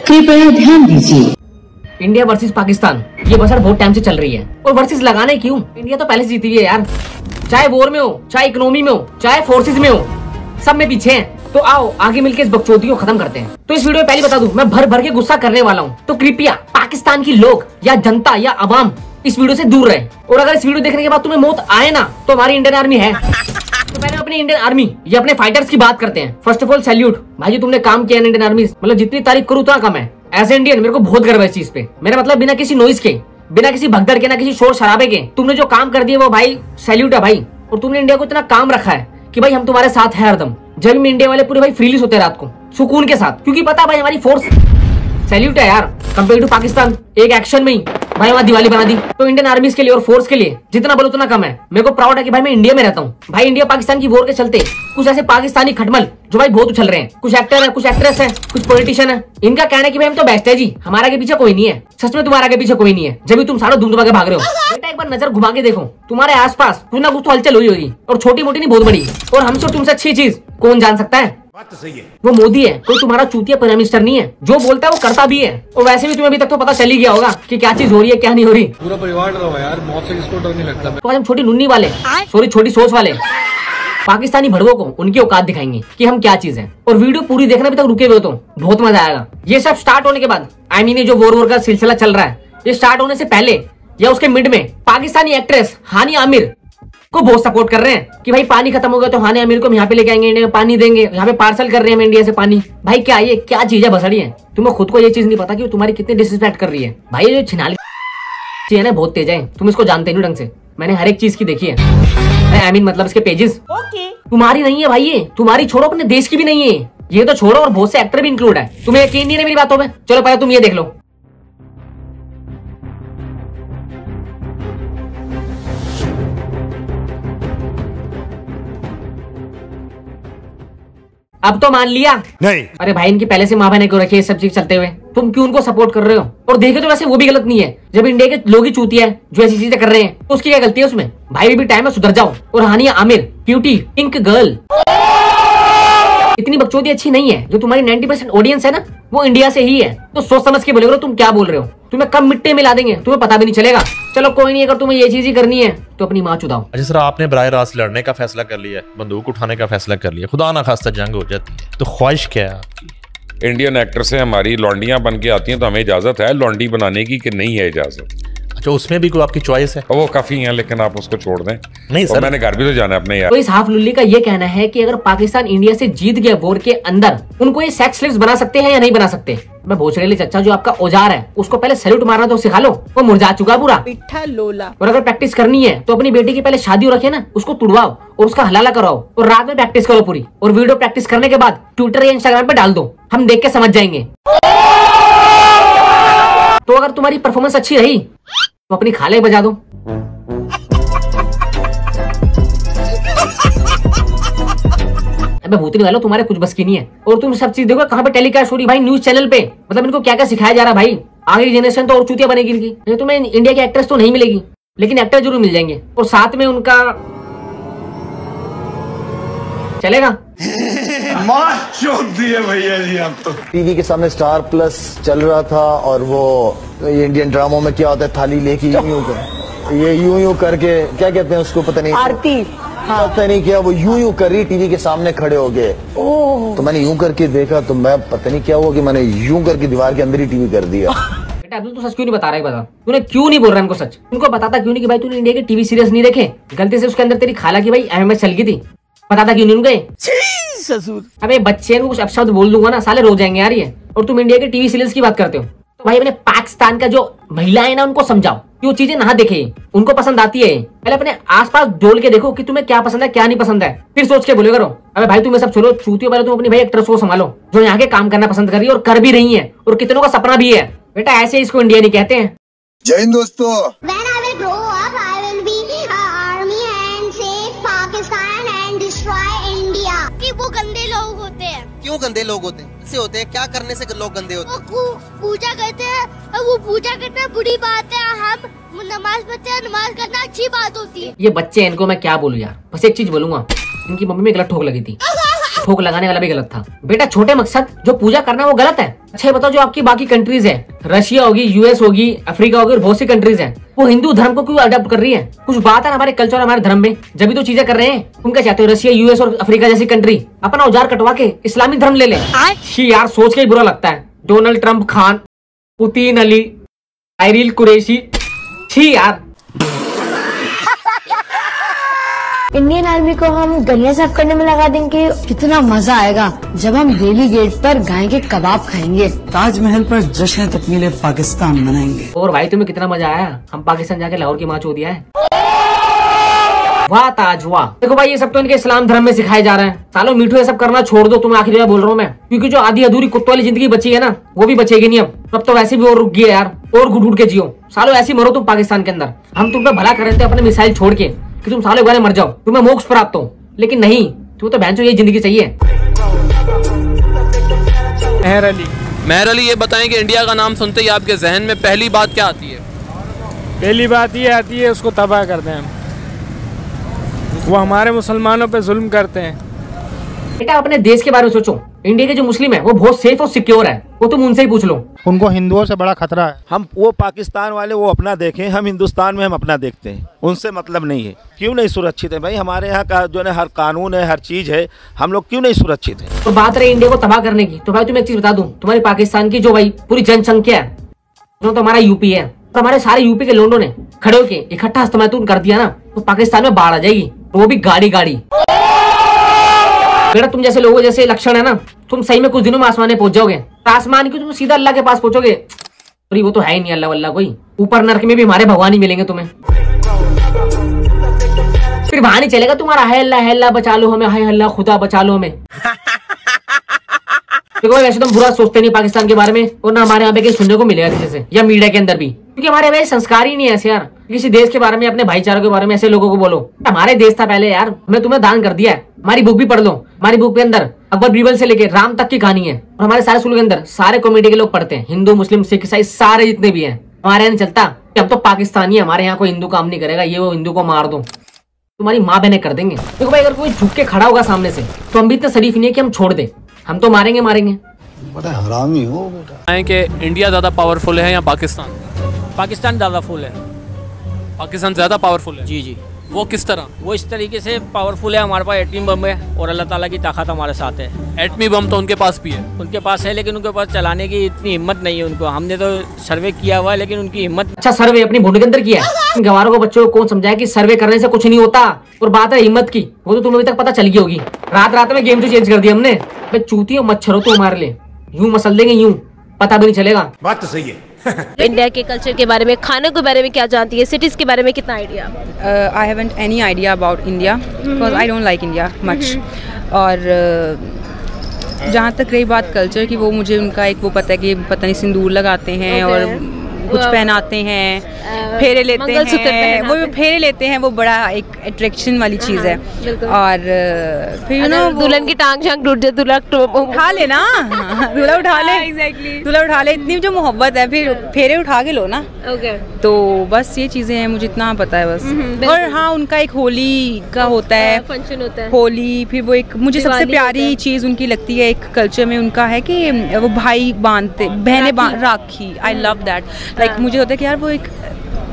कृपया ध्यान दीजिए। इंडिया वर्सेस पाकिस्तान ये बसर बहुत टाइम से चल रही है, और वर्सेस लगाने क्यों? इंडिया तो पहले से जीती हुई है यार, चाहे वॉर में हो, चाहे इकोनॉमी में हो, चाहे फोर्सेज में हो, सब में पीछे हैं। तो आओ आगे मिलकर इस बकचोदी को खत्म करते हैं। तो इस वीडियो में पहले बता दूं, मैं भर भर के गुस्सा करने वाला हूँ, तो कृपया पाकिस्तान की लोग या जनता या अवाम इस वीडियो से दूर रहे। और अगर इस वीडियो देखने के बाद तुम्हें मौत आए ना, तो हमारी इंडियन आर्मी है। तो पहले अपनी इंडियन आर्मी या अपने फाइटर्स की बात करते हैं। फर्स्ट ऑफ ऑल सैल्यूट भाई, जी तुमने काम किया इंडियन आर्मी, मतलब जितनी तारीफ करूँ उतना कम है। एज ए इंडियन मेरे को बहुत गर्व है इस चीज पे। मेरा मतलब बिना किसी नॉइज के, बिना किसी भगदड़ के, ना किसी शोर शराबे के तुमने जो काम कर दिया वो भाई सैल्यूट है भाई। और तुमने इंडिया को इतना काम रखा है कि भाई हम तुम्हारे साथ हैं हरदम। जब भी इंडिया वाले पूरे भाई फ्रीली सोते हैं रात को सुकून के साथ, क्योंकि पता भाई हमारी फोर्स सैल्यूट है यार। कंपेयर टू पाकिस्तान एक एक्शन में ही भाई वहाँ दिवाली बना दी। तो इंडियन आर्मीज के लिए और फोर्स के लिए जितना बोलो उतना कम है। मेरे को प्राउड है कि भाई मैं इंडिया में रहता हूँ। भाई इंडिया पाकिस्तान की वॉर के चलते कुछ ऐसे पाकिस्तानी खटमल जो भाई बहुत उछल रहे हैं, कुछ एक्टर है, कुछ एक्ट्रेस है, कुछ पॉलिटिशियन है, इनका कहना है कि भाई हम तो बेस्ट है जी, हमारा के पीछे कोई नहीं है। सच में तुम्हारा के पीछे कोई नहीं है, जब भी तुम सारा धूम धुमा के भाग रहे हो। बेटा एक बार नजर घुमा के देखो, तुम्हारे आसपास कुछ ना कुछ तो हलचल हुई होगी, और छोटी मोटी नहीं बहुत बड़ी। और हमसे तुमसे अच्छी चीज कौन जान सकता है? बात तो सही है, वो मोदी है, कोई तुम्हारा चूतिया प्राइम मिनिस्टर नहीं है। जो बोलता है वो करता भी है। और वैसे भी तुम्हें अभी तक तो पता चल ही गया होगा कि क्या चीज हो रही है क्या नहीं हो रही। पूरा परिवार डरा हुआ है यार, मौत से किसको डर नहीं लगता। तो आज हम छोटी नुन्नी वाले, सॉरी छोटी सोच वाले पाकिस्तानी भड़वों को उनकी औकात दिखाएंगे कि हम क्या चीज है। और वीडियो पूरी देखना अभी तक रुके हुए तो बहुत मजा आएगा। ये सब स्टार्ट होने के बाद, आई मीन जो वॉर का सिलसिला चल रहा है, ये स्टार्ट होने से पहले या उसके मिड में पाकिस्तानी एक्ट्रेस हानिया आमिर को बहुत सपोर्ट कर रहे हैं कि भाई पानी खत्म हो गया तो हानिया आमिर को हम यहाँ पे लेके आएंगे, इंडिया में पानी देंगे, यहाँ पे पार्सल कर रहे हैं इंडिया से पानी। भाई क्या ये क्या चीज है भसड़ी है? तुम्हें खुद को ये चीज नहीं पता कि तुम्हारी कितनी डिसरिस्पेक्ट कर रही है। भाई ये जो छिनाली है ना बहुत तेज है, तुम इसको जानते नहीं ढंग से। मैंने हर एक चीज की देखी है, आई मीन मतलब इसके पेजेस। तुम्हारी नहीं है भाई ये, तुम्हारी छोड़ो अपने देश की भी नहीं है ये तो छोड़ो, और बहुत से एक्टर भी इंक्लूड है। तुम्हें यकीन नहीं है मेरी बातों में? चलो पहले तुम ये देख लो। अब तो मान लिया नहीं। अरे भाई इनकी पहले से माँ बहने क्यों रखी है सब चीज चलते हुए? तुम क्यों उनको सपोर्ट कर रहे हो? और देखे तो वैसे वो भी गलत नहीं है, जब इंडिया के लोग ही चूतिया है जो ऐसी चीजें कर रहे हैं, तो उसकी क्या गलती है उसमें? भाई भी टाइम है सुधर जाओ। और हानिया आमिर क्यूटी पिंक गर्ल इतनी बकचोदी अच्छी नहीं है। जो तुम्हारी 90% ऑडियंस है ना वो इंडिया से ही है। तो सोच समझ के बोले करो तुम क्या बोल रहे हो। तुम्हें कम मिट्टी मिला देंगे, तुम्हें पता भी नहीं चलेगा। चलो कोई नहीं, अगर तुम्हें ये चीज ही करनी है तो अपनी माँ चुदाओ। अच्छा सर, आपने बराह रास्त लड़ने का फैसला कर लिया है, बंदूक उठाने का फैसला कर लिया, खुदा ना खास्ता जंग हो जाती है, तो ख्वाहिश क्या है आपकी? इंडियन एक्टर से हमारी लौंडियां बन के आती हैं तो हमें इजाजत है लौंडी बनाने की कि नहीं है इजाजत? अच्छा उसमें भी कोई आपकी चॉइस है? वो काफी है, लेकिन आप उसको छोड़ दें। नहीं सर, मैंने घर भी तो जाना है अपने यार। तो इस हाफ लुल्ली का ये कहना है कि अगर पाकिस्तान इंडिया से जीत गया वॉर के अंदर, उनको ये सेक्स स्लेव्स बना सकते हैं या नहीं बना सकते? मैं भोसड़ेली चच्चा जो आपका औजार है उसको पहले सैल्यूट मारना तो सिखा लो, वो मुरझा चुका पूरा पिट्ठा लोला। और अगर प्रैक्टिस करनी है तो अपनी बेटी की पहले शादी हो रखी है ना, उसको तुड़वाओ और उसका हलाला कराओ, और रात में प्रैक्टिस करो पूरी। और वीडियो प्रैक्टिस करने के बाद ट्विटर या इंस्टाग्राम पे डाल दो, हम देख के समझ जाएंगे। तो अगर तुम्हारी परफॉर्मेंस अच्छी रही तो अपनी खाले बजा दो। अबे भूतनी वालों तुम्हारे कुछ बस की नहीं है। और तुम सब चीज देखो कहाँ पे टेलीकास्ट हो रही भाई, न्यूज चैनल पे। मतलब इनको क्या क्या सिखाया जा रहा है भाई, आगे जनरेशन तो और चूतिया बनेगी इनकी। नहीं तुम्हें इंडिया की एक्ट्रेस तो नहीं मिलेगी, लेकिन एक्टर जरूर मिल जाएंगे, और साथ में उनका चलेगा। भैया जी आप तो टीवी के सामने स्टार प्लस चल रहा था, और वो इंडियन ड्रामों में क्या होता है, थाली लेके यूं यूं करके, क्या कहते हैं उसको, पता नहीं, आरती। हाँ पता नहीं क्या वो यूं कर रही, टीवी के सामने खड़े हो गए। तो मैंने यूं करके देखा, तो मैं पता नहीं क्या हुआ कि मैंने यूं करके दीवार के अंदर ही टीवी कर दिया। बेटा अब्दुल तू सच क्यों नहीं बता रहा है? बता तूने क्यों नहीं बोल रहा हमको सच? उनको बताता क्यों नहीं कि भाई तूने इंडिया के टीवी सीरियल्स नहीं देखे? गलती से उसके अंदर तेरी खाला की भाई एमएमएस चल गई थी, बताता क्यों नहीं उनके? अबे बच्चे कुछ अपशब्द बोल दूंगा ना साले रो जाएंगे यार ये। और तुम इंडिया के टीवी सीरियल्स की बात करते हो, तो भाई अपने पाकिस्तान का जो महिलाएं ना उनको समझाओ कि वो चीजें ना देखे, उनको पसंद आती है। पहले अपने आसपास डोल के देखो कि तुम्हें क्या पसंद है क्या नहीं पसंद है, फिर सोच के बोले करो। अबे भाई तुम्हें सब छोड़ो, चूतियों पहले तुम अपनी भाई एक्ट्रेस को संभालो जो यहाँ के काम करना पसंद कर रही है और कर भी रही है, और कितनों का सपना भी है। बेटा ऐसे इसको इंडिया नहीं कहते हैं। जय हिंद दोस्तों। वो गंदे लोग होते हैं। क्यों गंदे लोग होते हैं? कैसे होते हैं? क्या करने से लोग गंदे होते हैं? वो पूजा करते हैं, और वो पूजा करना बुरी बात है। हम नमाज पढ़ते हैं, नमाज करना अच्छी बात होती है। ये बच्चे हैं, इनको मैं क्या बोलूं यार। बस एक चीज बोलूंगा, इनकी मम्मी में गलत ठोक लगी थी। ठोक लगाने वाला भी गलत था। बेटा छोटे मकसद जो पूजा करना वो गलत है। अच्छा बताओ जो आपकी बाकी कंट्रीज है, रशिया होगी, यूएस होगी, अफ्रीका होगी और बहुत सी कंट्रीज हैं, वो हिंदू धर्म को क्यों अडॉप्ट कर रही है? कुछ बात है हमारे कल्चर और हमारे धर्म में, जब भी तो चीजें कर रहे हैं। तुम क्या चाहते हो रशिया, यूएस और अफ्रीका जैसी कंट्री अपना औजार कटवा के इस्लामिक धर्म ले ले? यार सोच के ही बुरा लगता है। Donald Trump Khan, Putin Ali, आयरिल कुरैशी, छी यार। इंडियन आर्मी को हम गलियां साफ करने में लगा देंगे, कितना मजा आएगा जब हम रेली गेट पर गाय के कबाब खाएंगे, ताजमहल पर जश्न तकमील पाकिस्तान मनाएंगे। और भाई तुम्हें कितना मजा आया, हम पाकिस्तान जाके लाहौर की माँ चो दिया है। वाह ताज वाह। देखो भाई ये सब तो इनके इस्लाम धर्म में सिखाए जा रहे हैं। सालों मीठू ये सब करना छोड़ दो, तुम्हें आखिर बोल रहा हूँ मैं, क्योंकि जो आधी अधूरी कुत्तों वाली जिंदगी बची है ना वो भी बचेगी नहीं अब तो वैसे भी और रुक गई है यार। और घुट घुट के जियो सालों, ऐसी मरो तुम पाकिस्तान के अंदर। हम तुम पे भला कर रहे थे अपने मिसाइल छोड़ के कि तुम सालों बारे मर जाओ, तुम्हें मोक्ष प्राप्त हो, लेकिन नहीं, तुम्हें तो बहन चो ये जिंदगी चाहिए। मेहर अली ये बताएं कि इंडिया का नाम सुनते ही आपके जहन में पहली बात क्या आती है? पहली बात ये आती है उसको तबाह करते हैं, वो हमारे मुसलमानों पे जुल्म करते हैं। बेटा अपने देश के बारे में सोचो, इंडिया के जो मुस्लिम है वो बहुत सेफ और सिक्योर है, वो तुम उनसे ही पूछ लो। उनको हिंदुओं से बड़ा खतरा है। हम वो पाकिस्तान वाले वो अपना देखें, हम हिंदुस्तान में हम अपना देखते हैं, उनसे मतलब नहीं है। क्यों नहीं सुरक्षित है भाई? हमारे यहाँ का जो है हर कानून है, हर चीज है, हम लोग क्यों नहीं सुरक्षित है? तो बात रही इंडिया को तबाह करने की, तो भाई तुम्हें एक चीज बता दूं, तुम्हारी पाकिस्तान की जो भाई पूरी जनसंख्या है तो हमारा यूपी है, और हमारे सारे यूपी के लोगों ने खड़े होके इकट्ठा इस्तेमाल कर दिया ना, तो पाकिस्तान में बाढ़ आ जाएगी, वो भी गाड़ी गाड़ी। बेटा तुम जैसे लोगों जैसे लक्षण है ना, तुम सही में कुछ दिनों में आसमान में पहुंच जाओगे। आसमान की तुम सीधा अल्लाह के पास पहुंचोगे, वो तो है ही नहीं अल्लाह वल्लाह कोई। ऊपर नरक में भी हमारे भगवान ही मिलेंगे तुम्हें, फिर वहां नहीं चलेगा तुम्हारा है अल्लाह बचा लो हमें, हाय अल्लाह खुदा बचा लो हमें। देखो वैसे तुम बुरा सोचते नहीं पाकिस्तान के बारे में, और ना हमारे यहाँ पे कहीं सुनने को मिलेगा किसी से या मीडिया के अंदर भी, क्योंकि हमारे वैसे संस्कार ही नहीं है ऐसे यार। किसी देश के बारे में, अपने भाईचारों के बारे में ऐसे लोगों को बोलो, हमारे देश था पहले यार, हमें तुम्हें दान कर दिया है। हमारी बुक भी पढ़ लो, हमारी बुक के अंदर अकबर बीरबल से लेके राम तक की कहानी है, और हमारे सारे स्कूल के अंदर सारे कम्युनिटी के लोग पढ़ते हैं, हिंदू मुस्लिम सिख ईसाई सारे जितने भी हैं। हमारे यहाँ नहीं चलता कि हम तो पाकिस्तानी है, हमारे यहाँ कोई हिंदू काम नहीं करेगा, ये वो हिंदू को मार दो, तुम्हारी माँ बहने कर देंगे। देखो भाई अगर कोई झुक के खड़ा होगा सामने से, तो हम भी इतने शरीफ नहीं है कि हम छोड़ दे, हम तो मारेंगे मारेंगे। बड़ा हरामी हो बेटा। कि इंडिया ज्यादा पावरफुल है या पाकिस्तान? पाकिस्तान ज्यादा फुल है। पाकिस्तान ज्यादा पावरफुल है? जी जी। वो किस तरह? वो इस तरीके से पावरफुल है, हमारे पास एटमी बम है और अल्लाह ताला की ताकत हमारे साथ है। एटमी बम तो उनके पास भी है? उनके पास है, लेकिन उनके पास चलाने की इतनी हिम्मत नहीं है उनको। हमने तो सर्वे किया हुआ है, लेकिन उनकी हिम्मत। अच्छा सर्वे अपनी भूड के अंदर किया है? गवारों को बच्चों को कौन समझाया कि सर्वे करने से कुछ नहीं होता, और बात है हिम्मत की, वो तो तुम्हें अभी तक पता चल गई होगी। रात रात में गेम तो चेंज कर दिया हमने। चूती और मच्छर हो तो हमारे लिए यूं मसल देंगे, यूं पता भी नहीं चलेगा। बात तो सही है। इंडिया के कल्चर के बारे में, खाने के बारे में क्या जानती है, सिटीज के बारे में कितना idea? I haven't any idea about India because I don't like India much. और जहाँ तक रही बात कल्चर की, वो मुझे उनका एक वो पता है कि पता नहीं सिंदूर लगाते हैं और कुछ पहनाते हैं, फेरे लेते हैं, वो फेरे लेते हैं, वो बड़ा एक अट्रैक्शन वाली चीज़ है। और फिर दुल्हन की टांग झांग टूट जाए, दूल्हा उठा ले ना, दूल्हा उठा ले, एग्जैक्टली दूल्हा उठा ले, इतनी जो मोहब्बत है, फिर फेरे उठा के लो ना। तो बस ये चीज़ें हैं, मुझे इतना पता है बस। और हाँ उनका एक होली का होता है, फंक्शन होता है, होली। फिर वो एक मुझे सबसे प्यारी चीज़ उनकी लगती है एक कल्चर में उनका है कि वो भाई बांधते, बहनें Rakhi. I love that. Like मुझे होता है कि यार वो एक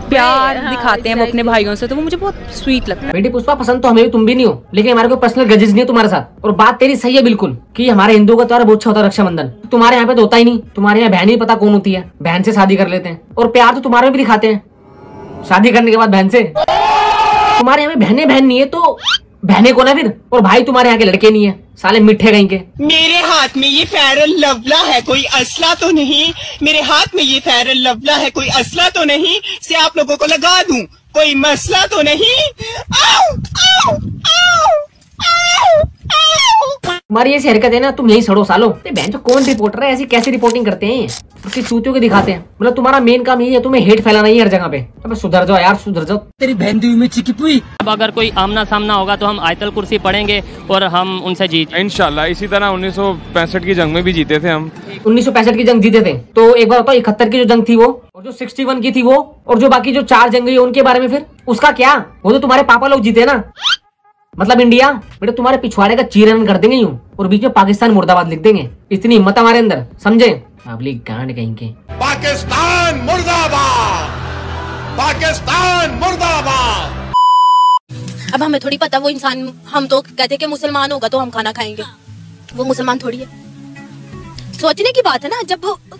प्यार दिखाते हैं वो अपने भाइयों से, तो वो मुझे बहुत स्वीट लगता है। बेटी पुष्पा पसंद तो हमें भी तुम भी नहीं हो, लेकिन हमारे कोई पर्सनल ग्रजेस नहीं है तुम्हारे साथ। और बात तेरी सही है बिल्कुल कि हमारे हिंदुओं का त्योहार बहुत अच्छा होता है रक्षाबंधन, तुम्हारे यहाँ पे तो होता ही नहीं। तुम्हारे यहाँ बहन ही पता कौन होती है, बहन से शादी कर लेते हैं, और प्यार तो तुम्हारे में भी दिखाते हैं शादी करने के बाद बहन से। तुम्हारे यहाँ बहनें बहन नहीं है तो बहने को ना फिर, और भाई तुम्हारे यहाँ के लड़के नहीं है, साले मिठे कहीं के। मेरे हाथ में ये फेयर लवला है, कोई असला तो नहीं? मेरे हाथ में ये फेयर लवला है, कोई असला तो नहीं से आप लोगों को लगा दूं, कोई मसला तो नहीं? आओ, आओ, आओ, आओ, आओ। तुम्हारी ऐसी हरकत है ना, तुम यही सड़ो सालो। बहन कौन रिपोर्टर है, ऐसी कैसी रिपोर्टिंग करते हैं, उसकी चूतियों के दिखाते हैं। मतलब तुम्हारा मेन काम यही है, तुम्हें हेट फैलाना ही हर जगह पे। अब सुधर जाओ यार, सुधर जाओ। तेरी बहन दी में चिकी पुई। अब अगर कोई आमना सामना होगा तो हम आयतल कुर्सी पढ़ेंगे और हम उनसे जीत इंशाल्लाह। इसी तरह 1965 की जंग में भी जीते थे हम। 1965 की जंग जीते थे, तो एक बार बताओ 71 की जो जंग थी वो, और जो 61 की थी वो, और जो बाकी जो 4 जंग हुई उनके बारे में फिर उसका क्या? वो तो तुम्हारे पापा लोग जीते ना। मतलब इंडिया बेटा तुम्हारे पिछवाड़े का चीरन कर देंगे यूं और बीच में पाकिस्तान मुर्दाबाद लिख देंगे। इतनी हिम्मत हमारे अंदर, समझे? पब्लिक गांड कहीं के। पाकिस्तान मुर्दाबाद, पाकिस्तान मुर्दाबाद। अब हमें थोड़ी पता वो इंसान, हम तो कहते कि मुसलमान होगा तो हम खाना खाएंगे, वो मुसलमान थोड़ी है। सोचने की बात है ना, जब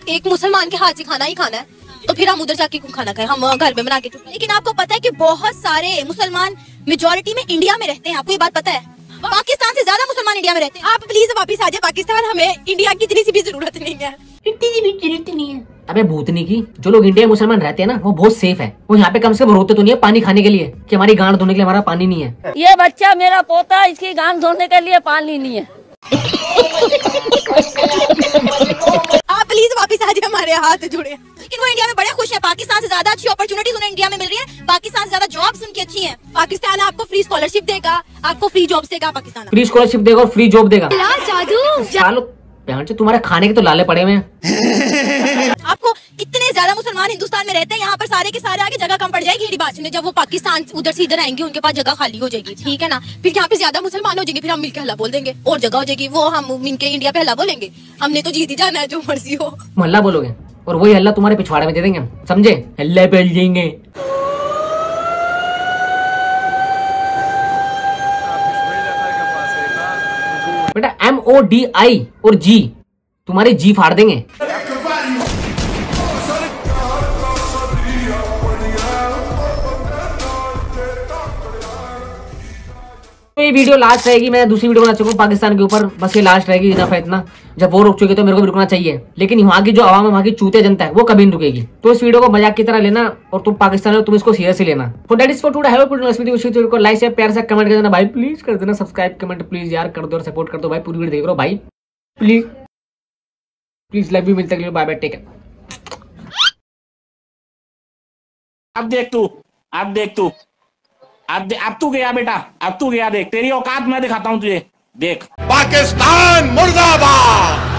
एक मुसलमान के हाथ से खाना ही खाना है तो फिर हम उधर जाके क्यों खाना खाएं, हम घर में बना के। लेकिन आपको पता है कि बहुत सारे मुसलमान मेजोरिटी में इंडिया में रहते हैं, आपको ये बात पता है? पाकिस्तान से ज्यादा मुसलमान इंडिया में रहते हैं। आप प्लीज वापस आ जाए पाकिस्तान, हमें इंडिया की इतनी सी भी जरूरत नहीं है, इतनी भी जरूरत नहीं है। अबे भूतनी की, जो लोग इंडिया में मुसलमान रहते हैं ना वो बहुत सेफ है। वो यहाँ पे कम से कम रोते तो नहीं है पानी खाने के लिए कि हमारी गांड धोने के लिए हमारा पानी नहीं है। ये बच्चा मेरा पोता, इसकी गांड धोने के लिए पानी नहीं है। आप प्लीज वापस आ जाए, हमारे हाथ जुड़े। लेकिन वो इंडिया में बड़े खुश है, पाकिस्तान से ज्यादा अच्छी अपॉर्चुनिटीज उन्हें इंडिया में मिल रही है, पाकिस्तान से ज्यादा जॉब्स उनकी अच्छी हैं। पाकिस्तान आपको फ्री स्कॉलरशिप देगा, आपको फ्री जॉब्स देगा, पाकिस्तान फ्री स्कॉलरशिप देगा और फ्री जॉब देगा। जादू चलो तुम्हारे खाने के तो लाले पड़े हुए हैं। आपको इतने ज्यादा मुसलमान हिंदुस्तान में रहते हैं, यहाँ पर सारे के सारे आगे जगह कम पड़ जाएगी। मेरी बात सुनिए, जब वो पाकिस्तान उधर से इधर आएंगे उनके पास जगह खाली हो जाएगी, ठीक है ना? फिर यहाँ पे ज्यादा मुसलमान हो जाएंगे, फिर हम मिलकर हल्ला बोल देंगे और जगह हो जाएगी। वो हम मिलकर इंडिया पे हल्ला बोलेंगे, हमने तो जीत ही जाना है, जो मर्जी हो। हल्ला बोलोगे और वही हल्ला तुम्हारे पिछवाड़े में दे देंगे, समझे? हल्ला बोल देंगे। बेटा MODI और G तुम्हारे जी फाड़ देंगे। तो ये वीडियो लास्ट रहेगी, मैं दूसरी वीडियो बना चुका हूँ पाकिस्तान के ऊपर, बस ये लास्ट रहेगी। इतना इतना जब वो रुक चुके तो मेरे को भी रुकना चाहिए, लेकिन वहाँ की जो आवाम है, वहाँ की चूतिया जनता है, वो कभी नहीं रुकेगी। तो इस वीडियो को मजाक की तरह लेना और तुम पाकिस्तान हो, तुम इसको सीरियसली लेना। तो that is for today. Have a good video को लाइक शेयर प्यार से कमेंट कर देना भाई, प्लीज कर देना सब्सक्राइब कमेंट प्लीज यार कर दो और सपोर्ट कर दो भाई। पूरी वीडियो देख रहे हो भाई, प्लीज प्लीज। लव यू, मिलते हैं, बाय बाय, टेक केयर। अब देख तू, अब देख तू, अब तू गया बेटा, अब तू गया, देख तेरी औकात मैं दिखाता हूं तुझे, देख। पाकिस्तान मुर्दाबाद।